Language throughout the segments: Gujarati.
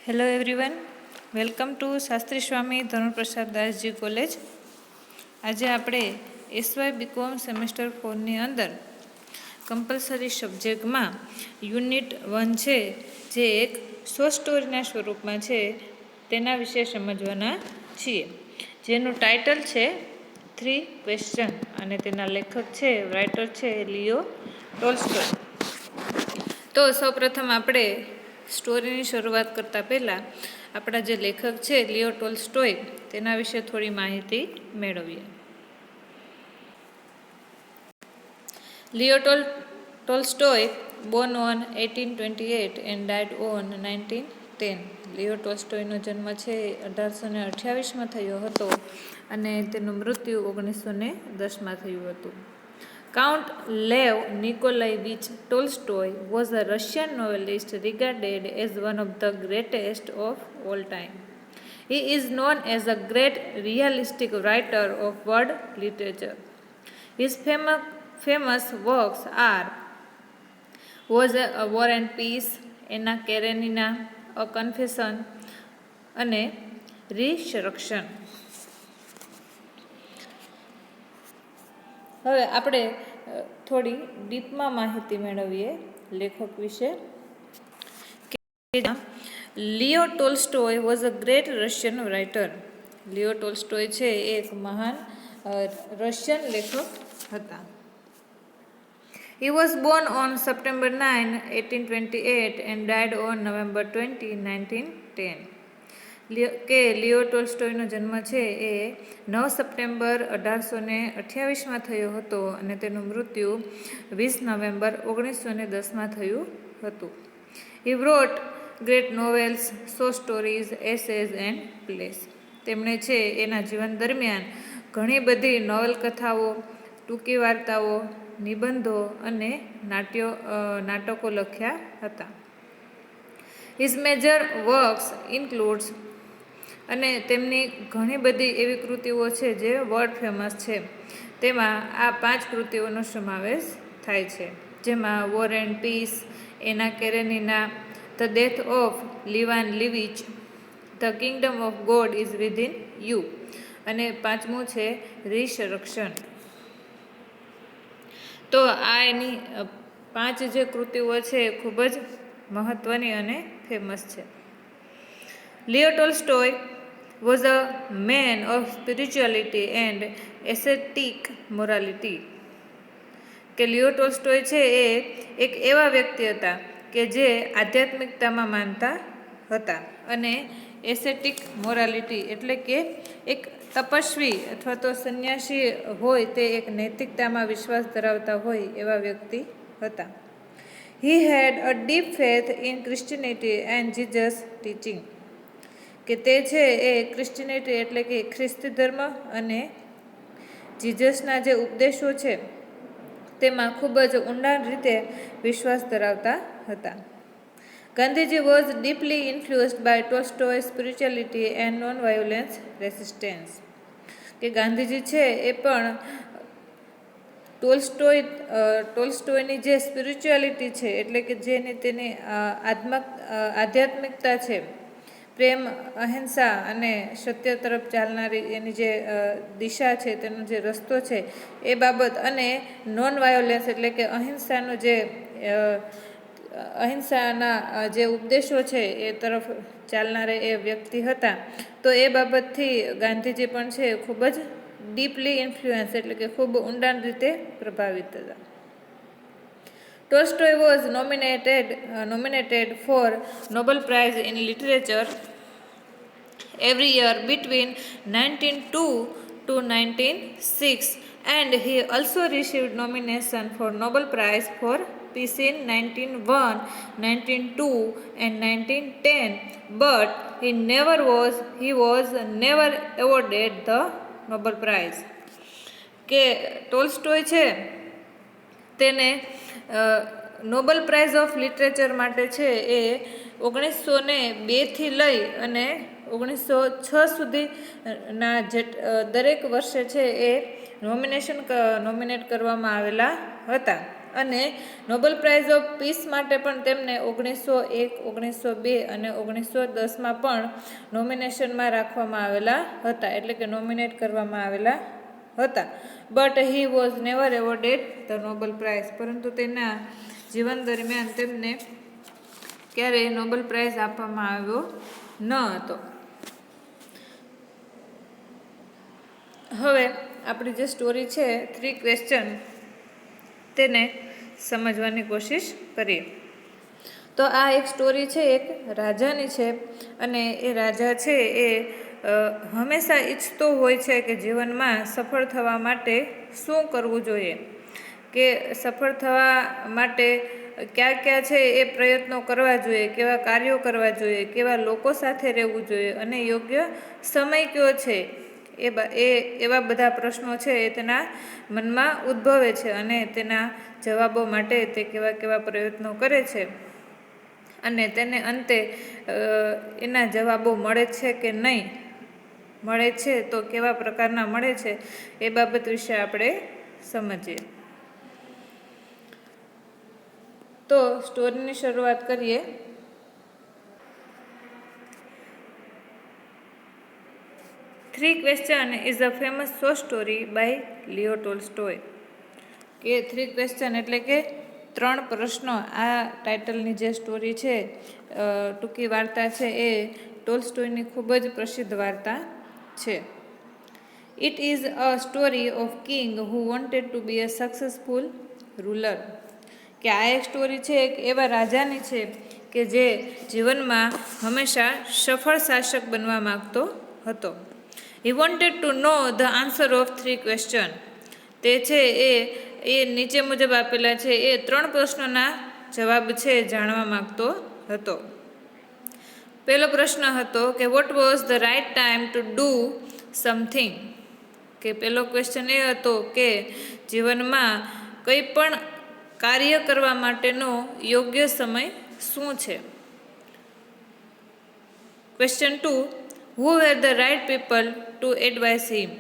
Hello everyone, welcome to Shastri Swami Dharmaprasad Dasji college. આજે આપણે એસવાય બીકોમ સેમેસ્ટર 4ની અંદર કમ્પલસરી સબ્જેક્ટમાં યુનિટ 1 છે, જે એક શોર્ટ સ્ટોરીના સ્વરૂપમાં છે, તેના વિશે સમજવાના છીએ, જેનું ટાઇટલ છે 3 ક્વેશ્ચન અને તેના લેખક છે, રાઇટર છે લિયો ટોલ્સ્ટોય. તો સૌપ્રથમ આપણે સ્ટોરીની શરૂઆત કરતાં પહેલાં આપણા જે લેખક છે લિયો ટોલ્સ્ટોય તેના વિશે થોડી માહિતી મેળવીએ. Leo Tolstoy born on 1828 and died on 1910. Leo ટોલ્સ્ટોયનો જન્મ છે 1828માં થયો હતો અને તેનું મૃત્યુ 1910માં થયું હતું. Count Lev Nikolaevich Tolstoy was a Russian novelist regarded as one of the greatest of all time. He is known as a great realistic writer of world literature. His famous works are War and Peace, Anna Karenina, A Confession અને Resurrection. હવે આપણે થોડી ડીપમાં માહિતી મેળવીએ લેખક વિશે. Leo Tolstoy was a great Russian writer. Leo Tolstoy છે એ એક મહાન રશિયન લેખક હતા. He was born on September 9, 1828 and died on November 20, 1910. કે લિયો ટોલ્સ્ટોયનો જન્મ છે એ 9 સપ્ટેમ્બર 1828માં થયો હતો અને તેનું મૃત્યુ 20 નવેમ્બર 1910માં થયું હતું. He wrote great novels, short stories, essays and plays. તેમણે છે એના જીવન દરમિયાન ઘણી બધી નવલકથાઓ, ટૂંકી વાર્તાઓ, નિબંધો અને નાટકો લખ્યા હતા. His major works includes અને તેમની ઘણી બધી એવી કૃતિઓ છે જે વર્લ્ડ ફેમસ છે. તેમાં આ 5 કૃતિઓનો સમાવેશ થાય છે, જેમાં war and Peace, Anna Karenina, the Death of Ivan Ilyich, the Kingdom of God is within you અને 5મું છે રિસરક્શન. તો આ એની 5 જે કૃતિઓ છે એ ખૂબ જ મહત્ત્વની અને ફેમસ છે. લિયો Tolstoy was a man of spirituality and ascetic morality. કે લિયો ટોલ્સ્ટોય છે એ એક એવા વ્યક્તિ હતા કે જે આધ્યાત્મિકતામાં માનતા હતા અને એસેટિક મોરાલિટી એટલે કે એક તપસ્વી અથવા તો સંન્યાસી હોય તે એક નૈતિકતામાં વિશ્વાસ ધરાવતા હોય એવા વ્યક્તિ હતા. He had a deep faith in Christianity and Jesus' teaching. કે તે છે એ ક્રિશ્ચિયનિટી એટલે કે ખ્રિસ્તી ધર્મ અને જીસસના જે ઉપદેશો છે તેમાં ખૂબ જ ઊંડાણ રીતે વિશ્વાસ ધરાવતા હતા. Gandhiji was deeply influenced by Tolstoy spirituality and non violence resistance. કે ગાંધીજી છે એ પણ ટોલ્સ્ટોયની જે સ્પિરિચ્યુઆલિટી છે એટલે કે જેની તેની આધ્યાત્મિકતા છે, પ્રેમ, અહિંસા અને સત્ય તરફ ચાલનારી એની જે દિશા છે, તેનો જે રસ્તો છે એ બાબત અને નોન વાયોલન્સ એટલે કે અહિંસાના જે ઉપદેશો છે એ તરફ ચાલનારા એ વ્યક્તિ હતા. તો એ બાબતથી ગાંધીજી પણ છે ખૂબ જ ડીપલી ઇન્ફ્લુઅન્સ એટલે કે ખૂબ ઊંડાણ રીતે પ્રભાવિત હતા. Tolstoy was nominated for Nobel Prize in Literature every year between 1902 to 1906, and he also received nomination for Nobel Prize for Peace in 1901, 1902 and 1910, but he was never awarded the Nobel Prize. કે ટોલ્સ્ટોય છે તેને નોબેલ પ્રાઇઝ ઓફ લિટરેચર માટે છે એ 1902થી લઈ અને 1906 સુધીના દરેક વર્ષે છે એ નોમિનેટ કરવામાં આવેલા હતા, અને નોબેલ પ્રાઇઝ ઓફ પીસ માટે પણ તેમને 1901, 1902 અને 1910માં પણ નોમિનેશનમાં રાખવામાં આવેલા હતા, એટલે કે નોમિનેટ કરવામાં આવેલા હતા. But he was never એવોર્ડેડ the Nobel price, પરંતુ તેના જીવન દરમિયાન તેમને ક્યારેય નોબેલ પ્રાઇઝ આપવામાં આવ્યો ન હતો. હવે આપણી જે સ્ટોરી છે 3 ક્વેશ્ચન તેને સમજવાની કોશિશ કરીએ. તો આ એક સ્ટોરી છે એક રાજાની છે, અને એ રાજા છે એ હંમેશા ઈચ્છતો હોય છે કે જીવનમાં સફળ થવા માટે શું કરવું જોઈએ, કે સફળ થવા માટે ક્યાં ક્યાં છે એ પ્રયત્નો કરવા જોઈએ, કેવા કાર્યો કરવા જોઈએ, કેવા લોકો સાથે રહેવું જોઈએ, અને યોગ્ય સમય કયો છે, એવા બધા પ્રશ્નો છે એ તેના મનમાં ઉદ્ભવે છે, અને તેના જવાબો માટે તે કેવા કેવા પ્રયત્નો કરે છે, અને તેને અંતે એના જવાબો મળે છે કે નહીં, મળે છે તો કેવા પ્રકારના મળે છે, એ બાબત વિશે આપણે સમજીએ. તો સ્ટોરીની શરૂઆત કરીએ. Three question is a famous short story by Leo Tolstoy. કે 3 ક્વેશ્ચન એટલે કે 3 પ્રશ્નો, આ ટાઇટલની જે સ્ટોરી છે, ટૂંકી વાર્તા છે, એ ટોલ્સ્ટોયની ખૂબ જ પ્રસિદ્ધ વાર્તા છે. It is a story of king who wanted to be a successful ruler. કે આ એક સ્ટોરી છે એક એવા રાજાની છે કે જે જીવનમાં હંમેશા સફળ શાસક બનવા માગતો હતો. He wanted to know the answer of 3 question. તે છે એ નીચે મુજબ આપેલા છે એ 3 પ્રશ્નોના જવાબ છે જાણવા માગતો હતો. પહેલો પ્રશ્ન હતો કે what was the right time to do something. કે પહેલો ક્વેશ્ચન એ હતો કે જીવનમાં કંઈ પણ કાર્ય કરવા માટેનો યોગ્ય સમય શું છે. Question 2, who were the right people to advise him.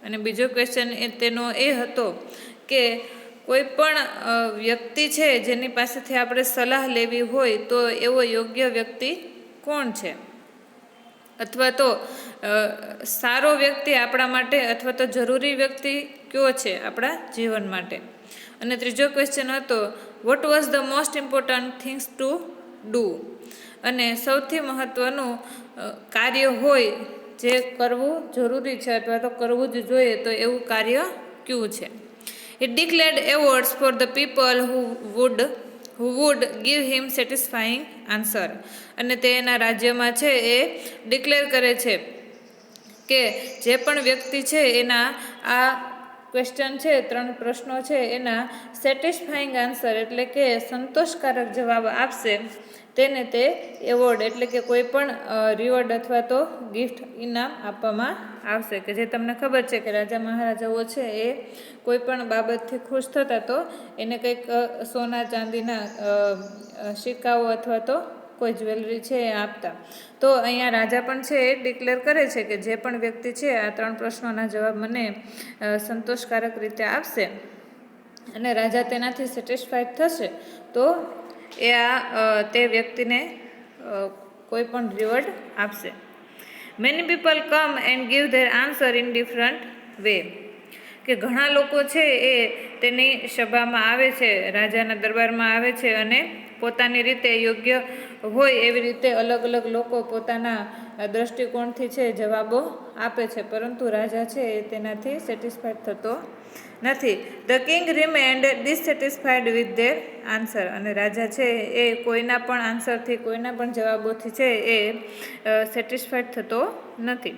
અને બીજો ક્વેશ્ચન તેનો એ હતો કે કોઈ પણ વ્યક્તિ છે જેની પાસેથી આપણે સલાહ લેવી હોય તો એવો યોગ્ય વ્યક્તિ કોણ છે, અથવા તો સારો વ્યક્તિ આપણા માટે, અથવા તો જરૂરી વ્યક્તિ કયો છે આપણા જીવન માટે. અને ત્રીજો ક્વેશ્ચન હતો vote was the most important things to do. અને સૌથી મહત્ત્વનું કાર્ય હોય જે કરવું જરૂરી છે અથવા તો કરવું જ જોઈએ તો એવું કાર્ય કયું છે. He declared awards for the people who would give him satisfying answer. અને તે એના રાજ્યમાં છે એ ડિક્લેર કરે છે કે જે પણ વ્યક્તિ છે એના આ ક્વેશ્ચન છે 3 પ્રશ્નો છે એના સેટિસ્ફાઈંગ આન્સર એટલે કે સંતોષકારક જવાબ આપશે તેને તે એવોર્ડ એટલે કે કોઈ પણ રિવોર્ડ અથવા તો ગિફ્ટ ઇનામ આપવામાં આવશે. કે જે તમને ખબર છે કે રાજા મહારાજાઓ છે એ કોઈ પણ બાબતથી ખુશ થતા તો એને કંઈક સોના ચાંદીના સિક્કાઓ અથવા તો કોઈ જ્વેલરી છે એ આપતા. તો અહીંયા રાજા પણ છે એ ડિક્લેર કરે છે કે જે પણ વ્યક્તિ છે આ 3 પ્રશ્નોના જવાબ મને સંતોષકારક રીતે આપશે અને રાજા તેનાથી સેટિસ્ફાઈડ થશે તો એ તે વ્યક્તિને કોઈ પણ રિવોર્ડ આપશે. Many people come and give their answer in different way. કે ઘણા લોકો છે એ તેની સભામાં આવે છે, રાજાના દરબારમાં આવે છે અને પોતાની રીતે યોગ્ય હોય એવી રીતે અલગ અલગ લોકો પોતાના દ્રષ્ટિકોણથી છે જવાબો આપે છે, પરંતુ રાજા છે એ તેનાથી સેટિસ્ફાઈડ થતો નથી. The king remained dissatisfied with their answer. અને રાજા છે એ કોઈના પણ આન્સરથી, કોઈના પણ જવાબોથી છે એ સેટિસ્ફાઈડ થતો નથી.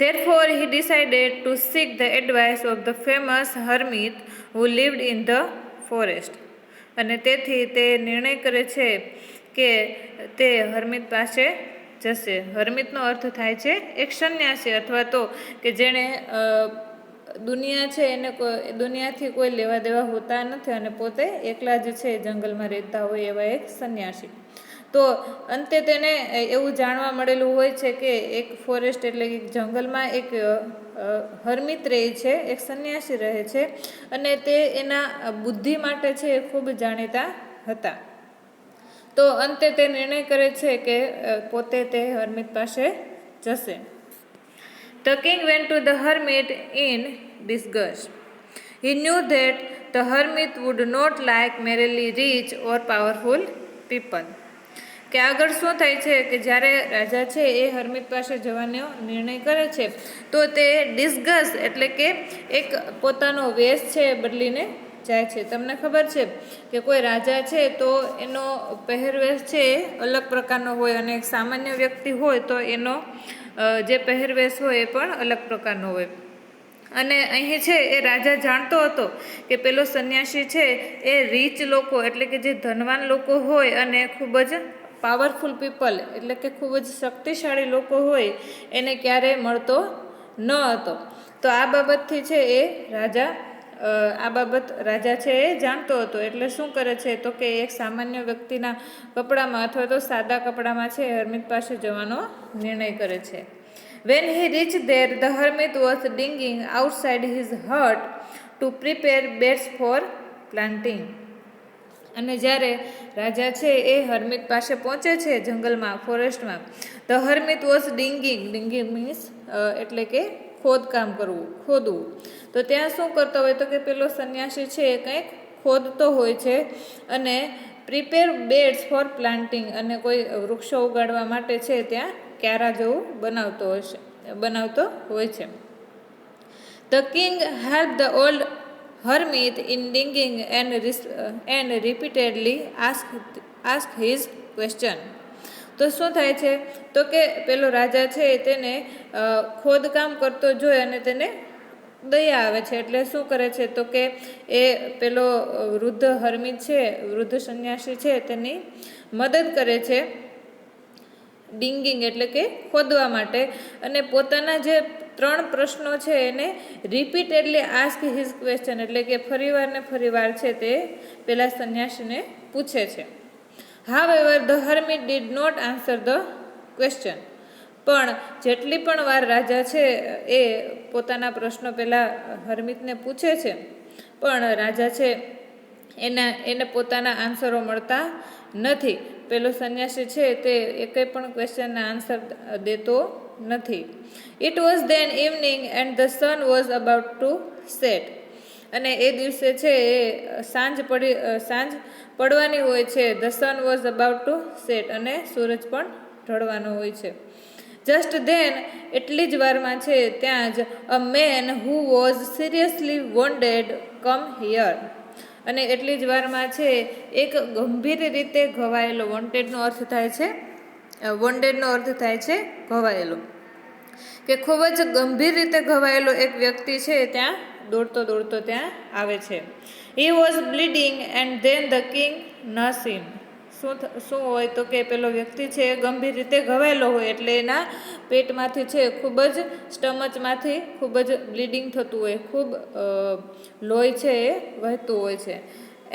Therefore, he decided to seek the advice of the famous hermit who lived in the forest. અને તેથી તે નિર્ણય કરે છે કે તે હર્મિત પાસે જશે. હર્મિતનો અર્થ થાય છે એક સંન્યાસી અથવા તો કે જેણે દુનિયા છે એને દુનિયાથી કોઈ લેવા દેવા હોતા નથી અને પોતે એકલા જ છે જંગલમાં રહેતા હોય એવા એક સંન્યાસી. તો અંતે તેને એવું જાણવા મળેલું હોય છે કે એક ફોરેસ્ટ એટલે કે જંગલમાં એક હર્મિત રહે છે, એક સંન્યાસી રહે છે, અને તે એના બુદ્ધિ માટે છે એ ખૂબ જાણીતા હતા. તો અંતે તે નિર્ણય કરે છે કે પોતે તે હર્મિત પાસે જશે. The king went to the hermit in disgust. He knew that the hermit would not like merely rich or powerful people. કે આગળ શું થાય છે કે જ્યારે રાજા છે એ હર્મિત પાસે જવાનો નિર્ણય કરે છે તો તે ડિસ્ગસ્ટ એટલે કે એક પોતાનો વેશ છે બદલીને જાય છે. તમને ખબર છે કે કોઈ રાજા છે તો એનો પહેરવેશ છે એ અલગ પ્રકારનો હોય, અને એક સામાન્ય વ્યક્તિ હોય તો એનો જે પહેરવેશ હોય એ પણ અલગ પ્રકારનો હોય. અને અહીં છે એ રાજા જાણતો હતો કે પેલો સંન્યાસી છે એ રીચ લોકો એટલે કે જે ધનવાન લોકો હોય અને ખૂબ જ પાવરફુલ પીપલ એટલે કે ખૂબ જ શક્તિશાળી લોકો હોય એને ક્યારેય મળતો ન હતો. તો આ બાબતથી છે એ રાજા છે એ જાણતો હતો. એટલે શું કરે છે તો કે એક સામાન્ય વ્યક્તિના કપડામાં અથવા તો સાદા કપડામાં છે હર્મિત પાસે જવાનો નિર્ણય કરે છે. When he reached there, the hermit was digging outside his hut to prepare beds for planting. અને જ્યારે રાજા છે એ હર્મિત પાસે પહોંચે છે જંગલમાં, ફોરેસ્ટમાં, ધ હર્મિત વોઝ ડિંગિંગ મીન્સ એટલે કે ખોદકામ કરવું, ખોદવું. તો ત્યાં શું કરતો હોય તો કે પેલો સંન્યાસી છે એ કંઈક ખોદતો હોય છે અને પ્રિપેર બેડ્સ ફોર પ્લાન્ટિંગ, અને કોઈ વૃક્ષો ઉગાડવા માટે છે ત્યાં ક્યારા જેવું બનાવતો હોય છે. The king helped the old hermit in digging and repeatedly asked his question. તો શું થાય છે તો કે પેલો રાજા છે તેને ખોદકામ કરતો જોઈ અને તેને દયા આવે છે. એટલે શું કરે છે તો કે એ પેલો વૃદ્ધ હર્મિત છે, વૃદ્ધ સંન્યાસી છે, તેની મદદ કરે છે ડિંગિંગ એટલે કે ખોદવા માટે, અને પોતાના જે 3 પ્રશ્નો છે એને રિપીટેડલી આસ્ક હિઝ ક્વેશ્ચન એટલે કે ફરીવાર છે તે પેલા સંન્યાસીને પૂછે છે. However, the hermit did not answer the question. પણ જેટલી પણ વાર રાજા છે એ પોતાના પ્રશ્નો પેલા હર્મિતને પૂછે છે પણ રાજા છે એને પોતાના આન્સરો મળતા નથી. પેલો સંન્યાસી છે તે એકેય પણ ક્વેશ્ચનના આન્સર દેતો નથી. It was then evening and the sun was about to set. અને એ દિવસે છે એ સાંજ પડવાની હોય છે. The sun was about to set અને સૂરજ પણ ઢળવાનો હોય છે. Just then એટલી જ વારમાં છે ત્યાં જ a man who was seriously wounded come here. અને એટલી જ વારમાં છે એક ગંભીર રીતે ઘવાયેલો, વોન્ટેડનો અર્થ થાય છે ઘવાયેલો, કે ખૂબ જ ગંભીર રીતે ઘવાયેલો એક વ્યક્તિ છે ત્યાં દોડતો ત્યાં આવે છે. He was bleeding and then the king nursed him. શું હોય તો કે પેલો વ્યક્તિ છે ગંભીર રીતે ઘવાયેલો હોય એટલે એના પેટમાંથી છે ખૂબ જ સ્ટમચમાંથી ખૂબ જ બ્લીડિંગ થતું હોય, ખૂબ લોહી છે એ વહેતું હોય છે.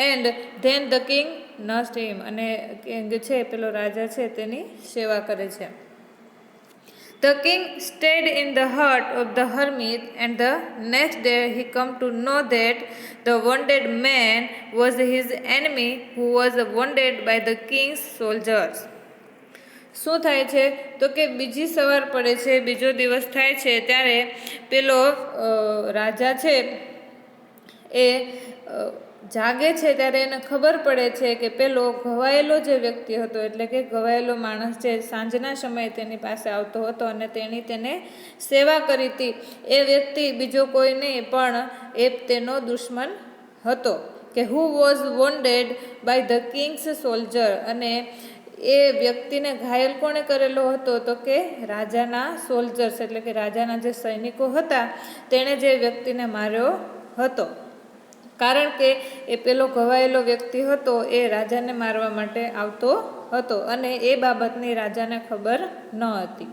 એન્ડ ધેન ધ કિંગ નર્સ્ડ હિમ, અને કિંગ છે પેલો રાજા છે તેની સેવા કરે છે. The king stayed in the hut of the hermit, and the next day he come to know that the wounded man was his enemy who was wounded by the king's soldiers. શું થાય છે તો કે બીજી સવાર પડે છે, બીજો દિવસ થાય છે ત્યારે પેલો રાજા છે એ જાગે છે ત્યારે એને ખબર પડે છે કે પેલો ઘવાયેલો જે વ્યક્તિ હતો એટલે કે ઘવાયેલો માણસ જે સાંજના સમયે તેની પાસે આવતો હતો અને તેની તેને સેવા કરી હતી, એ વ્યક્તિ બીજો કોઈ નહીં પણ એ તેનો દુશ્મન હતો, કે who was wounded by the king's soldier. અને એ વ્યક્તિને ઘાયલ કોણે કરેલો હતો તો કે રાજાના સોલ્જર્સ એટલે કે રાજાના જે સૈનિકો હતા તેણે જે વ્યક્તિને માર્યો હતો. કારણ કે એ પેલો ઘવાયેલો વ્યક્તિ હતો એ રાજાને મારવા માટે આવતો હતો અને એ બાબતની રાજાને ખબર ન હતી.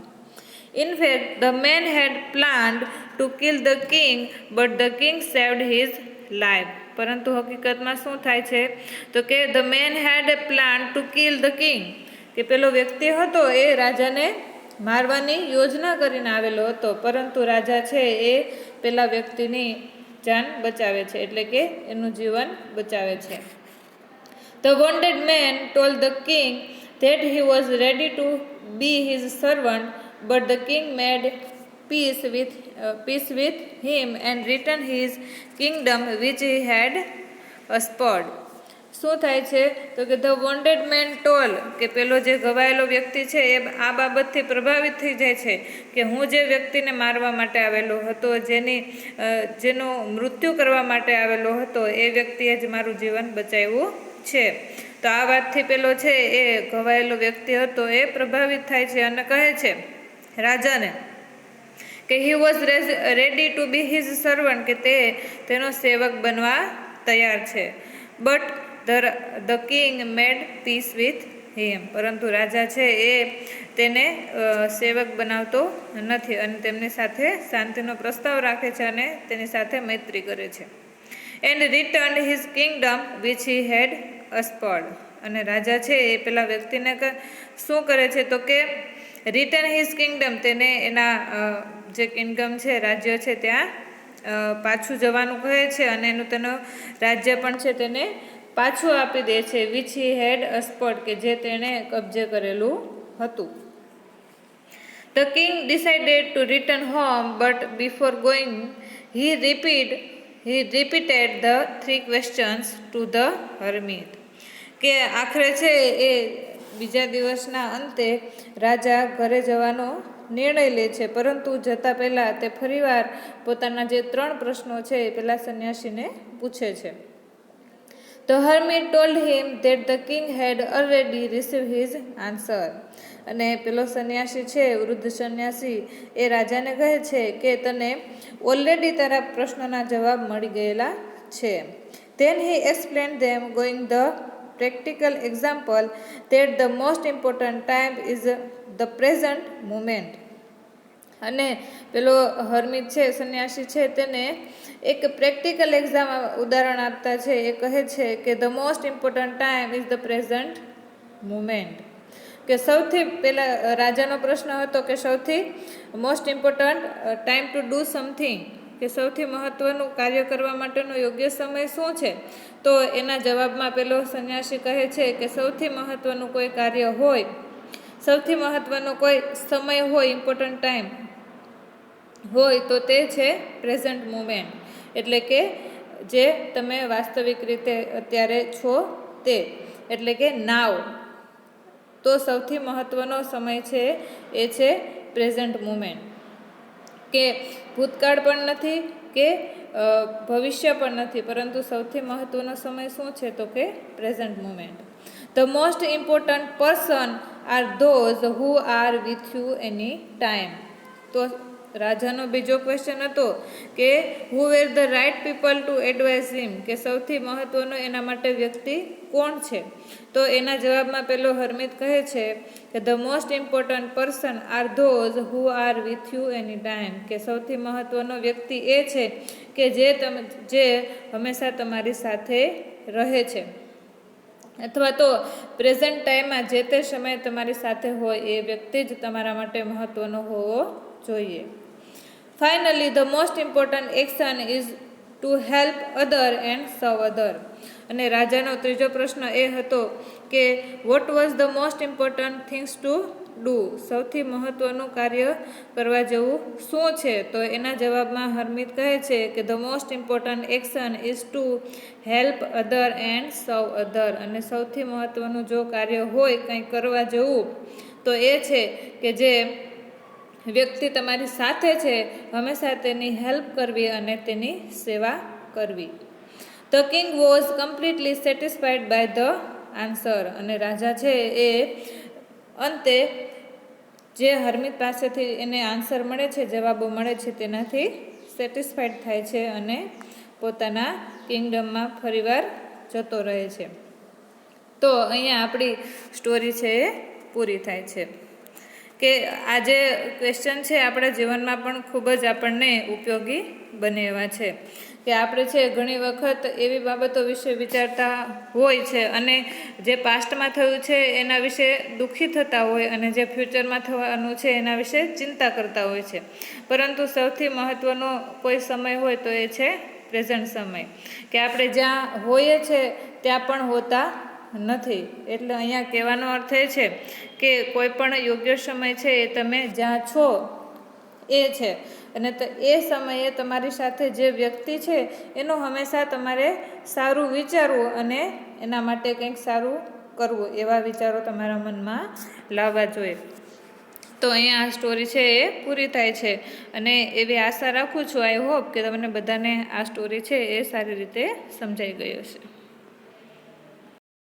In fact, the man had planned to kill the king, but the king saved his life. પરંતુ હકીકતમાં શું થાય છે તો કે the man had planned to kill the king. કે પેલો વ્યક્તિ હતો એ રાજાને મારવાની યોજના કરીને આવેલો હતો, પરંતુ રાજા છે એ પેલા વ્યક્તિની જાન બચાવે છે, એટલે કે એનું જીવન બચાવે છે. The wounded man told the king that he was ready to be his servant, but the king made peace with him and returned his kingdom which he had usurped. શું થાય છે તો કે ધ વોન્ડેડ મેન ટોલ, કે પેલો જે ઘવાયેલો વ્યક્તિ છે એ આ બાબતથી પ્રભાવિત થઈ જાય છે કે હું જે વ્યક્તિને મારવા માટે આવેલો હતો, જેનું મૃત્યુ કરવા માટે આવેલો હતો, એ વ્યક્તિએ જ મારું જીવન બચાવ્યું છે. તો આ વાતથી પેલો છે એ ઘવાયેલો વ્યક્તિ હતો એ પ્રભાવિત થાય છે અને કહે છે રાજાને કે he was ready to be his servant, કે તેનો સેવક બનવા તૈયાર છે. But the king made peace with him, પરંતુ રાજા છે એ તેને સેવક બનાવતો નથી અને તેમની સાથે શાંતિનો પ્રસ્તાવ રાખે છે અને તેની સાથે મૈત્રી કરે છે. And return his kingdom which he had usurped, અને રાજા છે એ પેલા વ્યક્તિને શું કરે છે તો કે રિટર્ન હિઝ કિંગડમ, તેને એના જે કિંગડમ છે, રાજ્ય છે, ત્યાં પાછું જવાનું કહે છે અને તેનું રાજ્ય પણ છે તેને પાછું આપી દે છે. વિચ હી હેડ અસ્પર્ડ, કે જે તેણે કબજે કરેલું હતું. The king decided to return home, but before going he repeated the 3 questions to the hermit. કે આખરે છે એ બીજા દિવસના અંતે રાજા ઘરે જવાનો નિર્ણય લે છે, પરંતુ જતાં પહેલાં તે ફરીવાર પોતાના જે 3 પ્રશ્નો છે એ પેલા સંન્યાસીને પૂછે છે. The hermit told him that the king had already received his answer. અને પેલો સંન્યાસી છે, વૃદ્ધ સંન્યાસી, એ રાજાને કહે છે કે તને ઓલરેડી તારા પ્રશ્નોના જવાબ મળી ગયેલા છે. Then he explained them, going the practical example that the most important time is the present moment. અને પેલો હર્મિટ છે, સંન્યાસી છે, તેને એક પ્રેક્ટિકલ ઉદાહરણ આપતા છે. એ કહે છે કે the most important time is the present moment, કે સૌથી પહેલાં રાજાનો પ્રશ્ન હતો કે સૌથી most important time to do something, કે સૌથી મહત્ત્વનું કાર્ય કરવા માટેનો યોગ્ય સમય શું છે? તો એના જવાબમાં પેલો સંન્યાસી કહે છે કે સૌથી મહત્ત્વનું કોઈ કાર્ય હોય, સૌથી મહત્ત્વનો કોઈ સમય હોય, ઇમ્પોર્ટન્ટ ટાઈમ હોય તો તે છે પ્રેઝન્ટ મુમેન્ટ, એટલે કે જે તમે વાસ્તવિક રીતે અત્યારે છો તે, એટલે કે નાવ. તો સૌથી મહત્ત્વનો સમય છે એ છે પ્રેઝન્ટ મુમેન્ટ, કે ભૂતકાળ પણ નથી કે ભવિષ્ય પણ નથી, પરંતુ સૌથી મહત્ત્વનો સમય શું છે તો કે present moment. The most important person are those who are with you any time. તો રાજાનો બીજો ક્વેશ્ચન હતો કે who were the right people to advise him, કે સૌથી મહત્ત્વનો એના માટે વ્યક્તિ કોણ છે? તો એના જવાબમાં પેલો હર્મિત કહે છે કે the most important person are those who are with you any time, કે સૌથી મહત્ત્વનો વ્યક્તિ એ છે કે જે હંમેશા તમારી સાથે રહે છે, અથવા તો પ્રેઝન્ટ ટાઈમમાં જે તે સમયે તમારી સાથે હોય એ વ્યક્તિ જ તમારા માટે મહત્ત્વનો હોવો જોઈએ. Finally the most important action is to help other and સર્વ અધર. અને રાજાનો ત્રીજો પ્રશ્ન એ હતો કે what was the most important things to do, સૌથી મહત્ત્વનું કાર્ય કરવા જેવું શું છે? તો એના જવાબમાં હર્મિત કહે છે કે the most important action is to help other and સર્વ અધર. અને સૌથી મહત્ત્વનું જો કાર્ય હોય કંઈ કરવા જેવું તો એ છે કે જે વ્યક્તિ તમારી સાથે છે હંમેશા તેની હેલ્પ કરવી અને તેની સેવા કરવી. The king was completely satisfied by the answer. અને રાજા છે એ અંતે જે હર્મિત પાસેથી એને આન્સર મળે છે, જવાબો મળે છે, તેનાથી સેટિસ્ફાઈડ થાય છે અને પોતાના કિંગડમમાં ફરીવાર જતો રહે છે. તો અહીંયા આપણી સ્ટોરી છે એ પૂરી થાય છે. કે આ જે ક્વેશ્ચન છે આપણા જીવનમાં પણ ખૂબ જ આપણને ઉપયોગી બને એવા છે કે આપણે છે ઘણી વખત એવી બાબતો વિશે વિચારતા હોય છે અને જે પાસ્ટમાં થયું છે એના વિશે દુઃખી થતા હોય અને જે ફ્યુચરમાં થવાનું છે એના વિશે ચિંતા કરતા હોય છે, પરંતુ સૌથી મહત્ત્વનો કોઈ સમય હોય તો એ છે પ્રેઝન્ટ સમય, કે આપણે જ્યાં હોઈએ છે ત્યાં પણ હોતા નથી. એટલે અહીંયા કહેવાનો અર્થ એ છે કે કોઈ પણ યોગ્ય સમય છે એ તમે જ્યાં છો એ છે, અને એ સમયે તમારી સાથે જે વ્યક્તિ છે એનું હંમેશા તમારે સારું વિચારવું અને એના માટે કંઈક સારું કરવું, એવા વિચારો તમારા મનમાં લાવવા જોઈએ. તો અહીંયા આ સ્ટોરી છે એ પૂરી થાય છે અને એવી આશા રાખું છું, આઈ હોપ કે તમને બધાને આ સ્ટોરી છે એ સારી રીતે સમજાઈ ગઈ હશે.